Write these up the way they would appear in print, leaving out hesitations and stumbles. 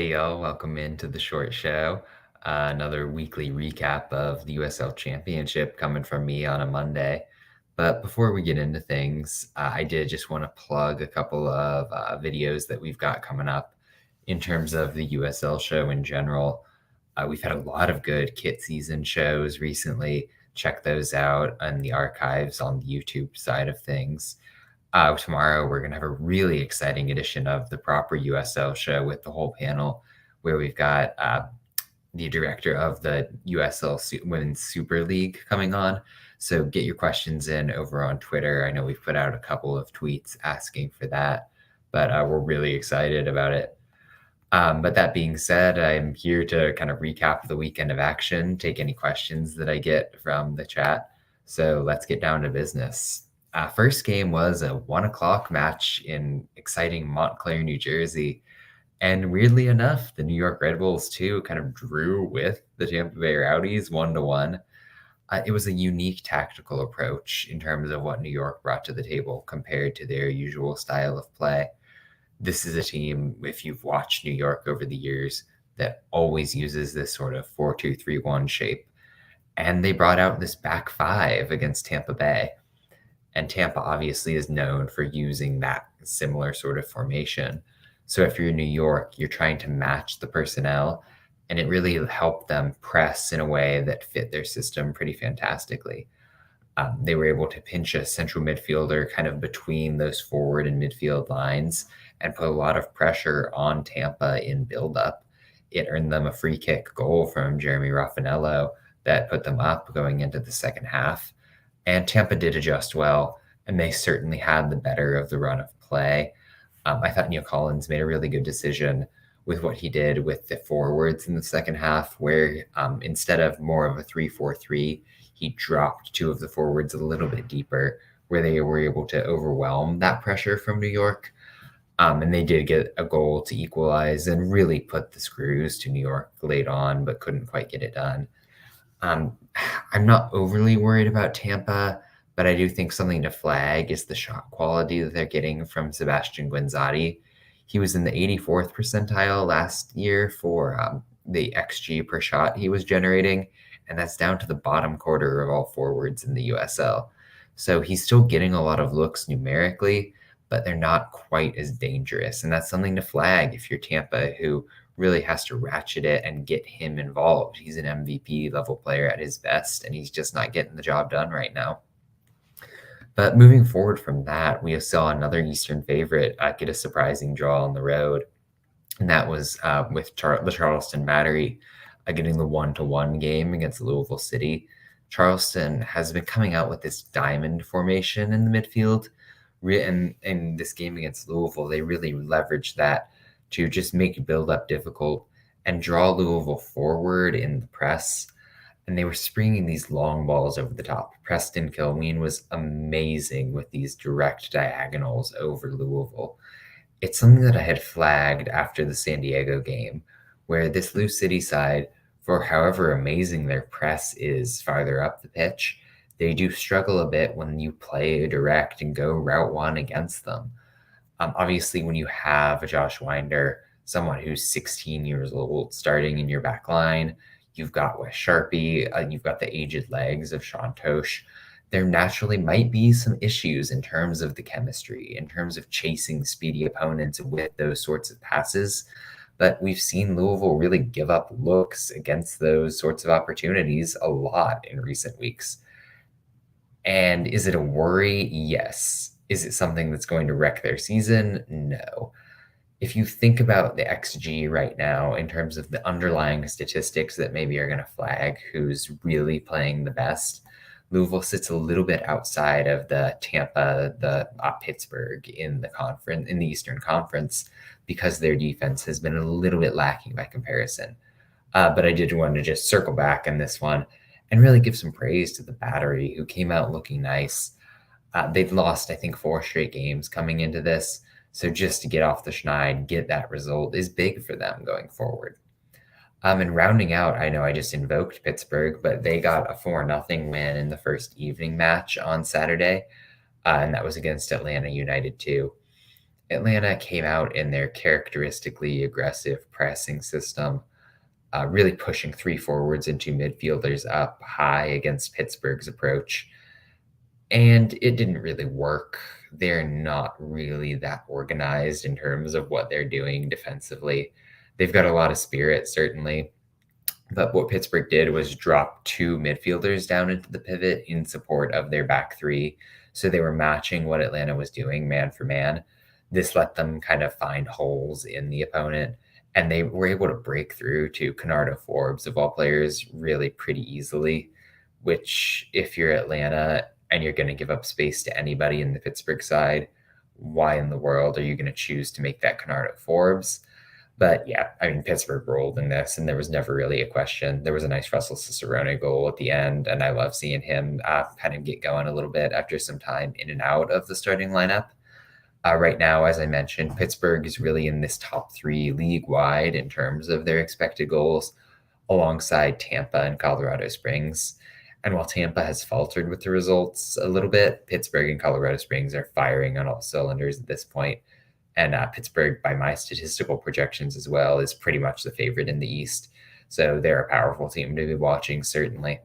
Hey y'all, welcome into the short show. Another weekly recap of the USL Championship coming from me on a Monday. But before we get into things, I did just want to plug a couple of videos that we've got coming up in terms of the USL show in general. We've had a lot of good kit season shows recently. Check those out in the archives on the YouTube side of things. Tomorrow, we're going to have a really exciting edition of the proper USL show with the whole panel, where we've got the director of the USL Women's Super League coming on. So get your questions in over on Twitter. I know we've put out a couple of tweets asking for that, but we're really excited about it. But that being said, I'm here to kind of recap the weekend of action, take any questions that I get from the chat. So let's get down to business. First game was a 1:00 match in exciting Montclair, New Jersey. And weirdly enough, the New York Red Bulls too kind of drew with the Tampa Bay Rowdies 1-1. It was a unique tactical approach in terms of what New York brought to the table compared to their usual style of play. This is a team, if you've watched New York over the years, that always uses this sort of 4-2-3-1 shape. And they brought out this back five against Tampa Bay. And Tampa obviously is known for using that similar sort of formation. So if you're New York, you're trying to match the personnel, and it really helped them press in a way that fit their system pretty fantastically. They were able to pinch a central midfielder kind of between those forward and midfield lines and put a lot of pressure on Tampa in buildup. It earned them a free kick goal from Jeremy Raffanello that put them up going into the second half. And Tampa did adjust well, and they certainly had the better of the run of play. I thought Neil Collins made a really good decision with what he did with the forwards in the second half, where instead of more of a 3-4-3, he dropped two of the forwards a little bit deeper, where they were able to overwhelm that pressure from New York. And they did get a goal to equalize and really put the screws to New York late on, but couldn't quite get it done. I'm not overly worried about Tampa, but I do think something to flag is the shot quality that they're getting from Sebastian Guinzotti. He was in the 84th percentile last year for the XG per shot he was generating, and that's down to the bottom quarter of all forwards in the USL. So he's still getting a lot of looks numerically, but they're not quite as dangerous. And that's something to flag if you're Tampa, who really has to ratchet it and get him involved. He's an MVP level player at his best, and he's just not getting the job done right now. But moving forward from that, we saw another Eastern favorite get a surprising draw on the road, and that was with the Charleston Battery getting the 1-1 game against Louisville City. Charleston has been coming out with this diamond formation in the midfield. And in this game against Louisville, they really leveraged that to just make build-up difficult and draw Louisville forward in the press. And they were springing these long balls over the top. Preston Kilween was amazing with these direct diagonals over Louisville. It's something that I had flagged after the San Diego game, where this Lou City side, for however amazing their press is farther up the pitch, they do struggle a bit when you play direct and go route one against them. Obviously, when you have a Josh Winder, someone who's 16 years old, starting in your back line, you've got Wes Sharpie, you've got the aged legs of Sean Tosh. There naturally might be some issues in terms of the chemistry, in terms of chasing speedy opponents with those sorts of passes. But we've seen Louisville really give up looks against those sorts of opportunities a lot in recent weeks. And is it a worry? Yes. Is it something that's going to wreck their season? No. If you think about the XG right now in terms of the underlying statistics that maybe are going to flag who's really playing the best, Louisville sits a little bit outside of the Tampa, the Pittsburgh in the conference, in the Eastern Conference, because their defense has been a little bit lacking by comparison. But I did want to just circle back on this one and really give some praise to the Battery, who came out looking nice. They've lost, I think, 4 straight games coming into this. So just to get off the schneid, get that result is big for them going forward. And rounding out, I know I just invoked Pittsburgh, but they got a 4-0 win in the first evening match on Saturday, and that was against Atlanta United too. Atlanta came out in their characteristically aggressive pressing system, really pushing three forwards and two midfielders up high against Pittsburgh's approach. And it didn't really work. They're not really that organized in terms of what they're doing defensively. They've got a lot of spirit, certainly. But what Pittsburgh did was drop two midfielders down into the pivot in support of their back three. So they were matching what Atlanta was doing man for man. This let them kind of find holes in the opponent. And they were able to break through to Canardo Forbes, of all players, really pretty easily. Which, if you're Atlanta and you're going to give up space to anybody in the Pittsburgh side, why in the world are you going to choose to make that Canardo Forbes? But yeah, I mean, Pittsburgh rolled in this, and there was never really a question. There was a nice Russell Cicerone goal at the end, and I love seeing him kind of get going a little bit after some time in and out of the starting lineup. Right now, as I mentioned, Pittsburgh is really in this top three league-wide in terms of their expected goals, alongside Tampa and Colorado Springs. And while Tampa has faltered with the results a little bit, Pittsburgh and Colorado Springs are firing on all cylinders at this point. And Pittsburgh, by my statistical projections as well, is pretty much the favorite in the East. So they're a powerful team to be watching, certainly.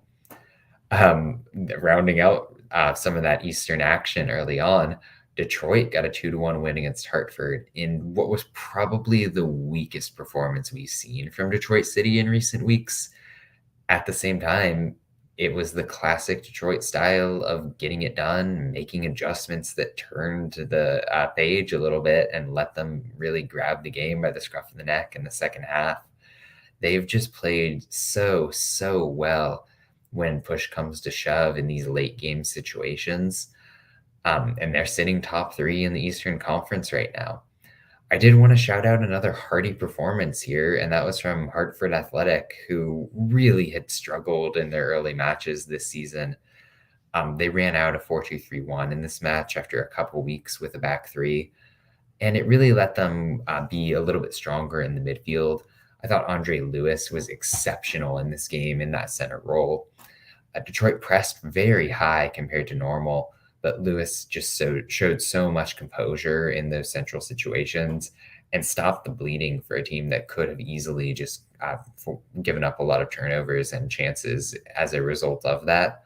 Rounding out some of that Eastern action early on, Detroit got a 2-1 win against Hartford in what was probably the weakest performance we've seen from Detroit City in recent weeks. At the same time, it was the classic Detroit style of getting it done, making adjustments that turned the page a little bit and let them really grab the game by the scruff of the neck in the second half. They've just played so, so well when push comes to shove in these late game situations. And they're sitting top three in the Eastern Conference right now. I did want to shout out another hearty performance here, and that was from Hartford Athletic, who really had struggled in their early matches this season. They ran out a 4-2-3-1 in this match after a couple weeks with a back three, and it really let them be a little bit stronger in the midfield. I thought Andre Lewis was exceptional in this game in that center role. Detroit pressed very high compared to normal, but Lewis just showed so much composure in those central situations and stopped the bleeding for a team that could have easily just given up a lot of turnovers and chances as a result of that.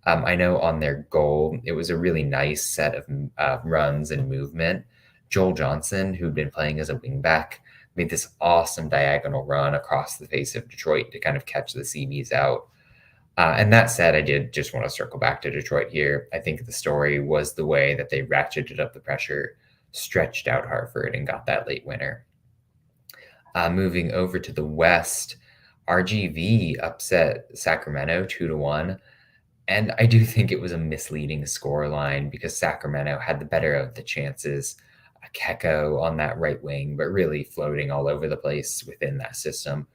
I know on their goal, it was a really nice set of runs and movement. Joel Johnson, who'd been playing as a wingback, made this awesome diagonal run across the face of Detroit to kind of catch the CBs out. And that said, I did just want to circle back to Detroit here. I think the story was the way that they ratcheted up the pressure, stretched out Hartford, and got that late winner. Moving over to the West, RGV upset Sacramento 2-1. And I do think it was a misleading scoreline because Sacramento had the better of the chances. Keko on that right wing, but really floating all over the place within that system.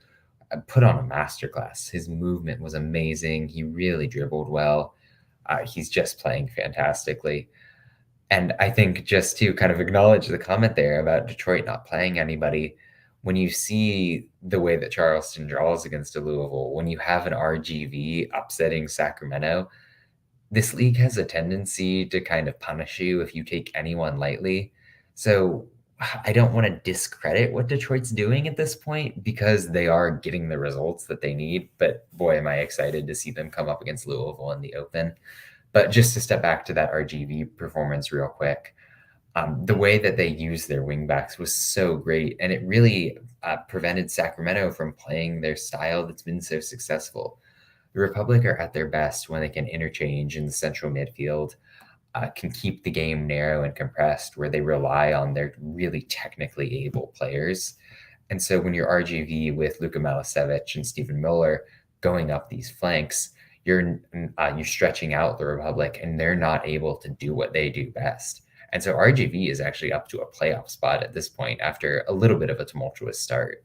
Put on a masterclass. His movement was amazing. He really dribbled well. He's just playing fantastically. And I think just to kind of acknowledge the comment there about Detroit not playing anybody, when you see the way that Charleston draws against a Louisville, when you have an RGV upsetting Sacramento, this league has a tendency to kind of punish you if you take anyone lightly. So I don't want to discredit what Detroit's doing at this point because they are getting the results that they need. But boy, am I excited to see them come up against Louisville in the Open. But just to step back to that RGV performance real quick, the way that they used their wingbacks was so great. And it really prevented Sacramento from playing their style that's been so successful. The Republic are at their best when they can interchange in the central midfield. Can keep the game narrow and compressed where they rely on their really technically able players. And so when you're RGV with Luka Milicevic and Stephen Miller going up these flanks, you're stretching out the Republic and they're not able to do what they do best. And so RGV is actually up to a playoff spot at this point after a little bit of a tumultuous start.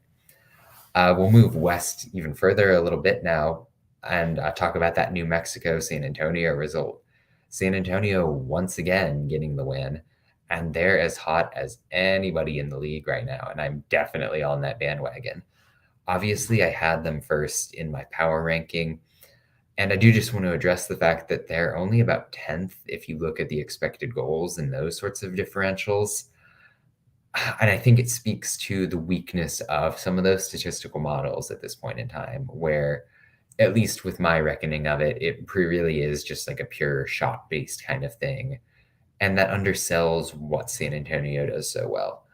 We'll move west even further a little bit now and talk about that New Mexico San Antonio result. San Antonio once again getting the win, and they're as hot as anybody in the league right now, and I'm definitely on that bandwagon. Obviously, I had them first in my power ranking, and I do just want to address the fact that they're only about 10th if you look at the expected goals and those sorts of differentials. And I think it speaks to the weakness of some of those statistical models at this point in time, where, at least with my reckoning of it, it really is just like a pure shot based kind of thing. And that undersells what San Antonio does so well.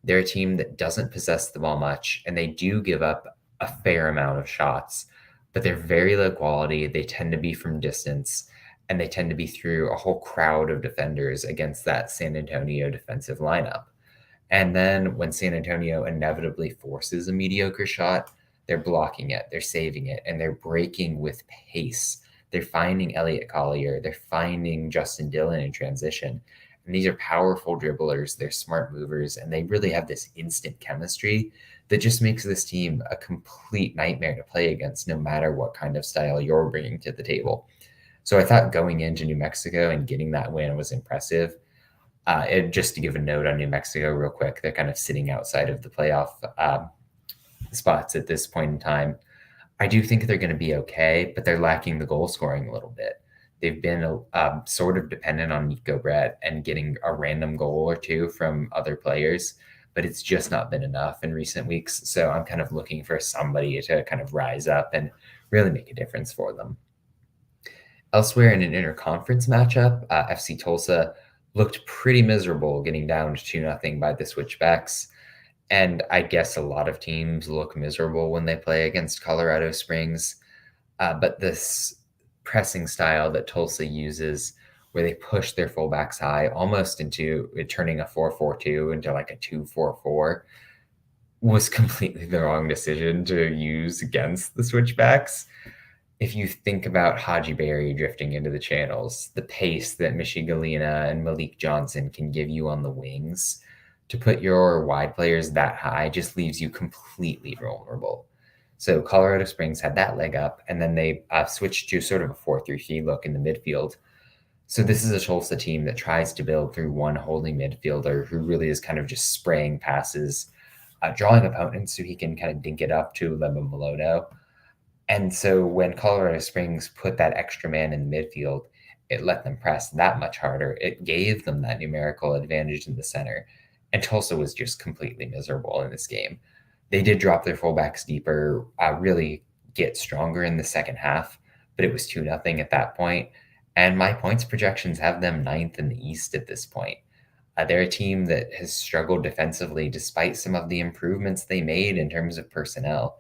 They're a team that doesn't possess the ball much, and they do give up a fair amount of shots, but they're very low quality. They tend to be from distance, and they tend to be through a whole crowd of defenders against that San Antonio defensive lineup. And then when San Antonio inevitably forces a mediocre shot, they're blocking it, they're saving it, and they're breaking with pace. They're finding Elliot Collier, they're finding Justin Dillon in transition. And these are powerful dribblers, they're smart movers, and they really have this instant chemistry that just makes this team a complete nightmare to play against, no matter what kind of style you're bringing to the table. So I thought going into New Mexico and getting that win was impressive. Just to give a note on New Mexico real quick, they're kind of sitting outside of the playoff spots at this point in time. I do think they're going to be okay, but they're lacking the goal scoring a little bit. They've been sort of dependent on Nico Brett and getting a random goal or two from other players, but it's just not been enough in recent weeks. So I'm kind of looking for somebody to kind of rise up and really make a difference for them. Elsewhere in an interconference matchup, FC Tulsa looked pretty miserable getting down to 2-0 by the Switchbacks. And I guess a lot of teams look miserable when they play against Colorado Springs. But this pressing style that Tulsa uses, where they push their fullbacks high, almost into turning a 4-4-2 into like a 2-4-4, was completely the wrong decision to use against the Switchbacks. If you think about Haji Berry drifting into the channels, the pace that Michi Galina and Malik Johnson can give you on the wings, to put your wide players that high just leaves you completely vulnerable. So Colorado Springs had that leg up, and then they switched to sort of a 4-3-3 look in the midfield. So this is a Tulsa team that tries to build through one holding midfielder who really is kind of just spraying passes, drawing opponents so he can kind of dink it up to Lemon Maloto. And so when Colorado Springs put that extra man in the midfield, it let them press that much harder. It gave them that numerical advantage in the center. And Tulsa was just completely miserable in this game. They did drop their fullbacks deeper, really get stronger in the second half, but it was 2-0 at that point. And my points projections have them 9th in the East at this point. They're a team that has struggled defensively despite some of the improvements they made in terms of personnel.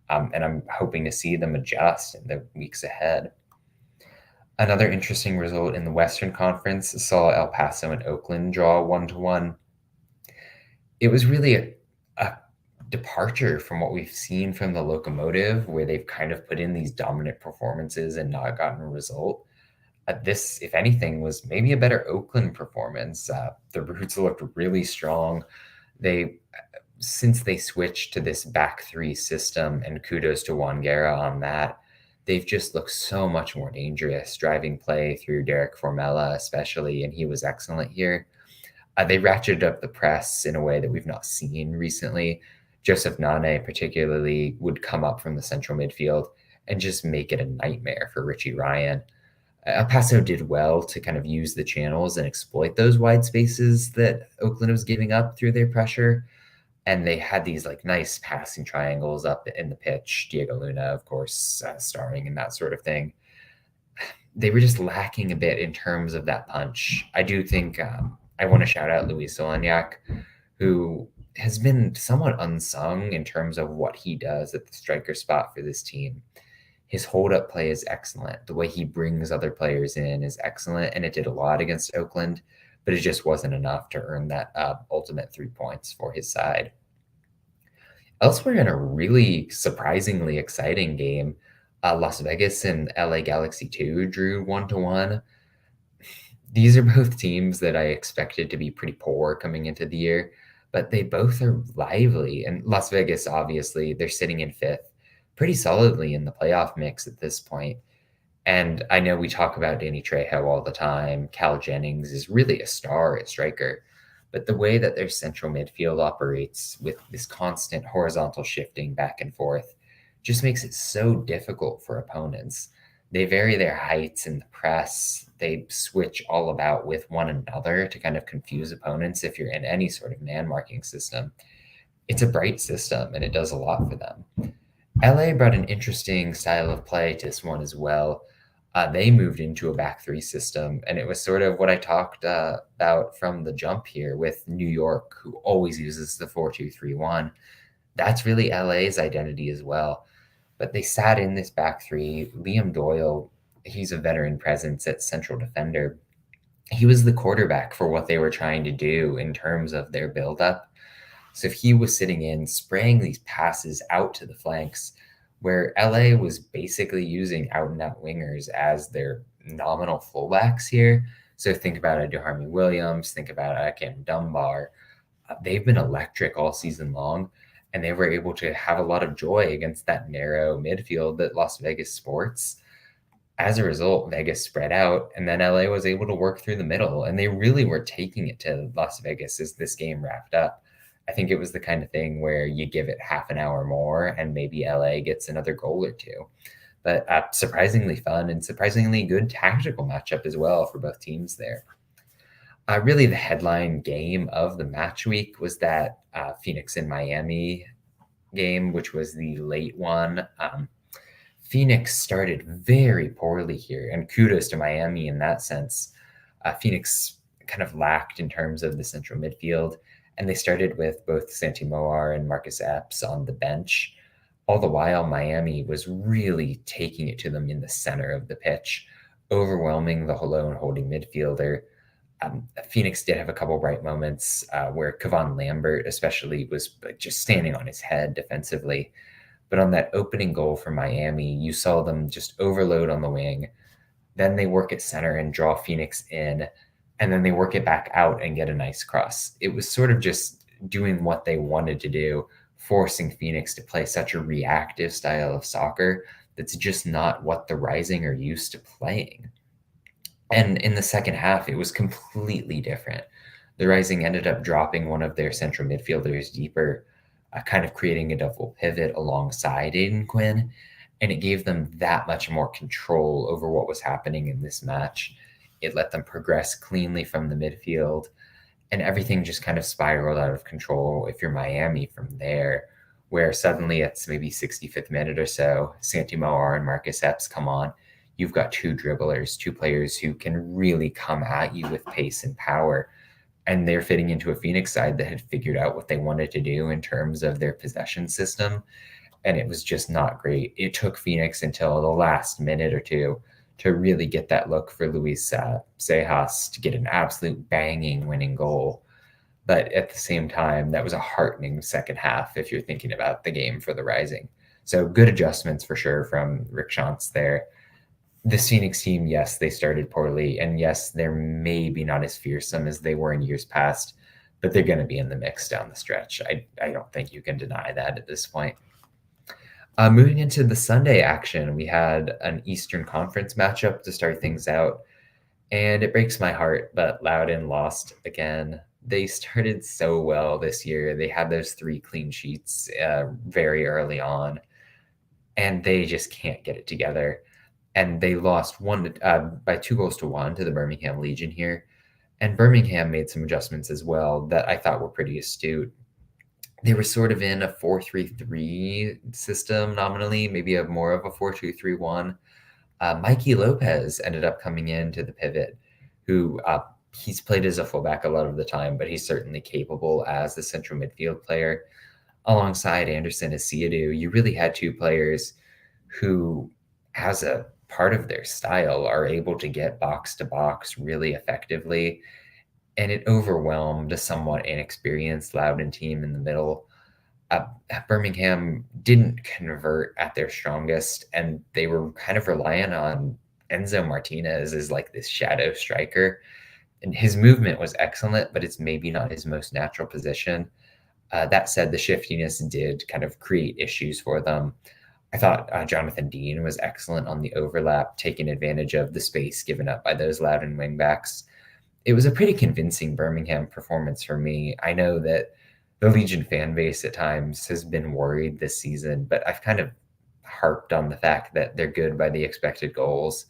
And I'm hoping to see them adjust in the weeks ahead. Another interesting result in the Western Conference saw El Paso and Oakland draw 1-1. It was really a departure from what we've seen from the Locomotive, where they've kind of put in these dominant performances and not gotten a result. This, if anything, was maybe a better Oakland performance. The Roots looked really strong. Since they switched to this back three system, and kudos to Juan Guerra on that, they've just looked so much more dangerous, driving play through Derek Formella especially, and he was excellent here. They ratcheted up the press in a way that we've not seen recently. Joseph Nane particularly would come up from the central midfield and just make it a nightmare for Richie Ryan. El Paso did well to kind of use the channels and exploit those wide spaces that Oakland was giving up through their pressure. And they had these like nice passing triangles up in the pitch. Diego Luna, of course, starring in that sort of thing. They were just lacking a bit in terms of that punch. I do think I want to shout out Luis Solaniak, who has been somewhat unsung in terms of what he does at the striker spot for this team. His hold-up play is excellent. The way he brings other players in is excellent, and it did a lot against Oakland, but it just wasn't enough to earn that ultimate 3 points for his side. Elsewhere in a really surprisingly exciting game, Las Vegas and LA Galaxy 2 drew 1-1. These are both teams that I expected to be pretty poor coming into the year, but they both are lively. And Las Vegas, obviously, they're sitting in 5th, pretty solidly in the playoff mix at this point. And I know we talk about Danny Trejo all the time. Cal Jennings is really a star at striker. But the way that their central midfield operates with this constant horizontal shifting back and forth just makes it so difficult for opponents. They vary their heights in the press. They switch all about with one another to kind of confuse opponents if you're in any sort of man marking system. It's a bright system and it does a lot for them. LA brought an interesting style of play to this one as well. They moved into a back three system, and it was sort of what I talked about from the jump here with New York, who always uses the 4-2-3-1. That's really LA's identity as well. But they sat in this back three. Liam Doyle, he's a veteran presence at central defender. He was the quarterback for what they were trying to do in terms of their buildup. So if he was sitting in, spraying these passes out to the flanks, where LA was basically using out and out wingers as their nominal fullbacks here. So think about a DeHarmy Williams, think about a Cam Dunbar. They've been electric all season long, and they were able to have a lot of joy against that narrow midfield that Las Vegas sports. As a result, Vegas spread out, and then LA was able to work through the middle, and they really were taking it to Las Vegas as this game wrapped up. I think it was the kind of thing where you give it half an hour more, and maybe LA gets another goal or two. But surprisingly fun and surprisingly good tactical matchup as well for both teams there. Really, the headline game of the match week was that Phoenix and Miami game, which was the late one. Phoenix started very poorly here, and kudos to Miami in that sense. Phoenix kind of lacked in terms of the central midfield, and they started with both Santi Moar and Marcus Epps on the bench. All the while, Miami was really taking it to them in the center of the pitch, overwhelming the lone holding midfielder. Phoenix did have a couple bright moments where Kevon Lambert, especially, was just standing on his head defensively. But on that opening goal for Miami, you saw them just overload on the wing. Then they work at center and draw Phoenix in, and then they work it back out and get a nice cross. It was sort of just doing what they wanted to do, forcing Phoenix to play such a reactive style of soccer that's just not what the Rising are used to playing. And in the second half, it was completely different. The Rising ended up dropping one of their central midfielders deeper, kind of creating a double pivot alongside Aiden Quinn, and it gave them that much more control over what was happening in this match. It let them progress cleanly from the midfield, and everything just kind of spiraled out of control if you're Miami from there, where suddenly it's maybe 65th minute or so, Santi Moar and Marcus Epps come on. You've got two dribblers, two players who can really come at you with pace and power. And they're fitting into a Phoenix side that had figured out what they wanted to do in terms of their possession system. And it was just not great. It took Phoenix until the last minute or two to really get that look for Luis Sejas to get an absolute banging winning goal. But at the same time, that was a heartening second half if you're thinking about the game for the Rising. So good adjustments for sure from Rick Schantz there. This Phoenix team, yes, they started poorly, and yes, they're maybe not as fearsome as they were in years past, but they're going to be in the mix down the stretch. I don't think you can deny that at this point. Moving into the Sunday action, we had an Eastern Conference matchup to start things out, and it breaks my heart, but Loudoun lost again. They started so well this year. They had those 3 clean sheets very early on, and they just can't get it together. And they lost by 2-1 to the Birmingham Legion here. And Birmingham made some adjustments as well that I thought were pretty astute. They were sort of in a 4-3-3 system nominally, maybe more of a 4-2-3-1. Mikey Lopez ended up coming into the pivot, who he's played as a fullback a lot of the time, but he's certainly capable as the central midfield player. Alongside Anderson Asiadu, you really had 2 players who, as a part of their style, are able to get box to box really effectively. And it overwhelmed a somewhat inexperienced Loudoun team in the middle. Birmingham didn't convert at their strongest, and they were kind of reliant on Enzo Martinez as like this shadow striker. And his movement was excellent, but it's maybe not his most natural position. That said, the shiftiness did kind of create issues for them. I thought Jonathan Dean was excellent on the overlap, taking advantage of the space given up by those Loudoun wingbacks. It was a pretty convincing Birmingham performance for me. I know that the Legion fan base at times has been worried this season, but I've kind of harped on the fact that they're good by the expected goals.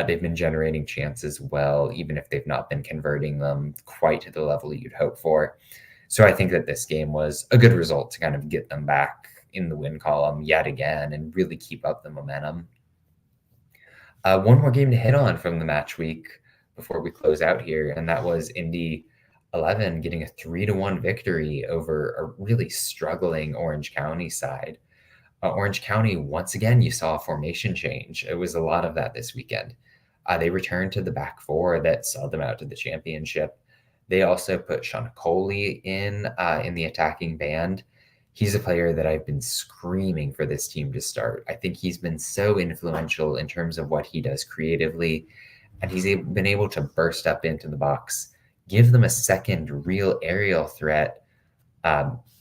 They've been generating chances well, even if they've not been converting them quite to the level you'd hope for. So I think that this game was a good result to kind of get them back in the win column yet again and really keep up the momentum. One more game to hit on from the match week before we close out here, and that was Indy 11 getting a 3-1 victory over a really struggling Orange County side. Orange County, once again, you saw a formation change. It was a lot of that this weekend. They returned to the back four that saw them out to the championship. They also put Sean Coley in the attacking band. He's a player that I've been screaming for this team to start. I think he's been so influential in terms of what he does creatively, and he's been able to burst up into the box, give them a second real aerial threat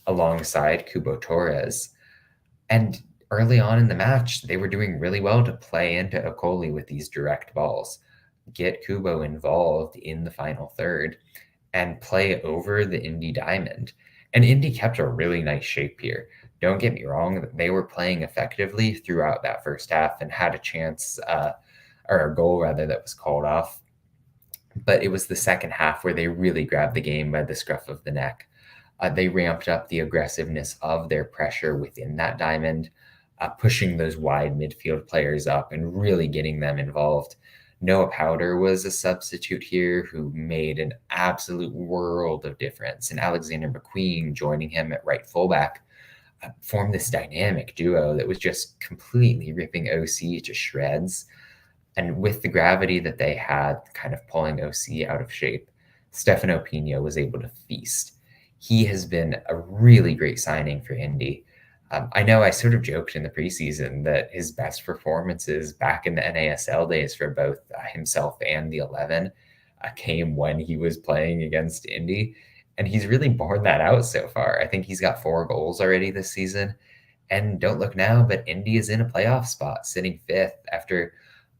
alongside Kubo Torres. And early on in the match, they were doing really well to play into Okoli with these direct balls, get Kubo involved in the final third, and play over the Indy Diamond. And Indy kept a really nice shape here. Don't get me wrong, they were playing effectively throughout that first half and had a chance, or a goal rather, that was called off. But it was the second half where they really grabbed the game by the scruff of the neck. They ramped up the aggressiveness of their pressure within that diamond, pushing those wide midfield players up and really getting them involved. Noah Powder was a substitute here who made an absolute world of difference. And Alexander McQueen joining him at right fullback formed this dynamic duo that was just completely ripping OC to shreds. And with the gravity that they had kind of pulling OC out of shape, Stefano Pino was able to feast. He has been a really great signing for Indy. I know I sort of joked in the preseason that his best performances back in the NASL days for both himself and the 11 came when he was playing against Indy. And he's really borne that out so far. I think he's got 4 goals already this season. And don't look now, but Indy is in a playoff spot, sitting 5th after,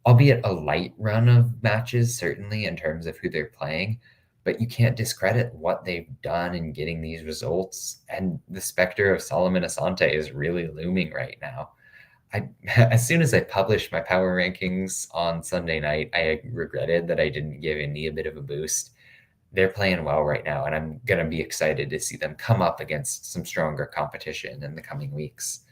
albeit a light run of matches, certainly in terms of who they're playing. But you can't discredit what they've done in getting these results. And the specter of Solomon Asante is really looming right now. As soon as I published my power rankings on Sunday night, I regretted that I didn't give Indy a bit of a boost. They're playing well right now, and I'm going to be excited to see them come up against some stronger competition in the coming weeks.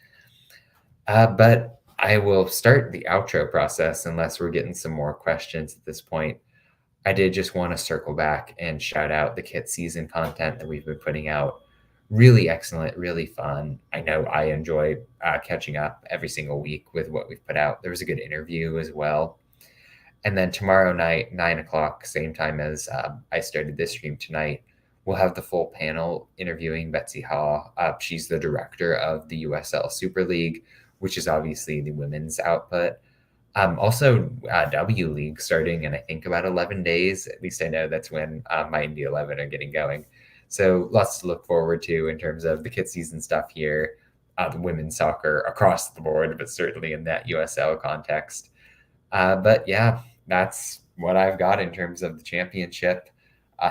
But I will start the outro process unless we're getting some more questions at this point. I did just want to circle back and shout out the kit season content that we've been putting out. Really excellent, really fun. I know I enjoy catching up every single week with what we've put out. There was a good interview as well. And then tomorrow night, 9 o'clock, same time as I started this stream tonight, we'll have the full panel interviewing Betsy Haw. She's the director of the USL Super League, which is obviously the women's output. Also, W League starting in, I think, about 11 days. At least I know that's when my Indy 11 are getting going. So lots to look forward to in terms of the kit season stuff here, the women's soccer across the board, but certainly in that USL context. But yeah, that's what I've got in terms of the championship.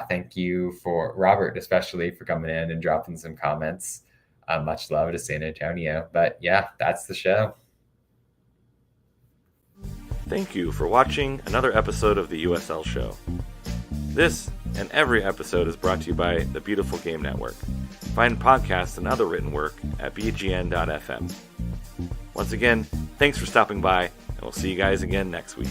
Thank you for Robert, especially for coming in and dropping some comments. Much love to San Antonio. But yeah, that's the show. Thank you for watching another episode of the USL Show. This and every episode is brought to you by the Beautiful Game Network. Find podcasts and other written work at bgn.fm. Once again, thanks for stopping by, and we'll see you guys again next week.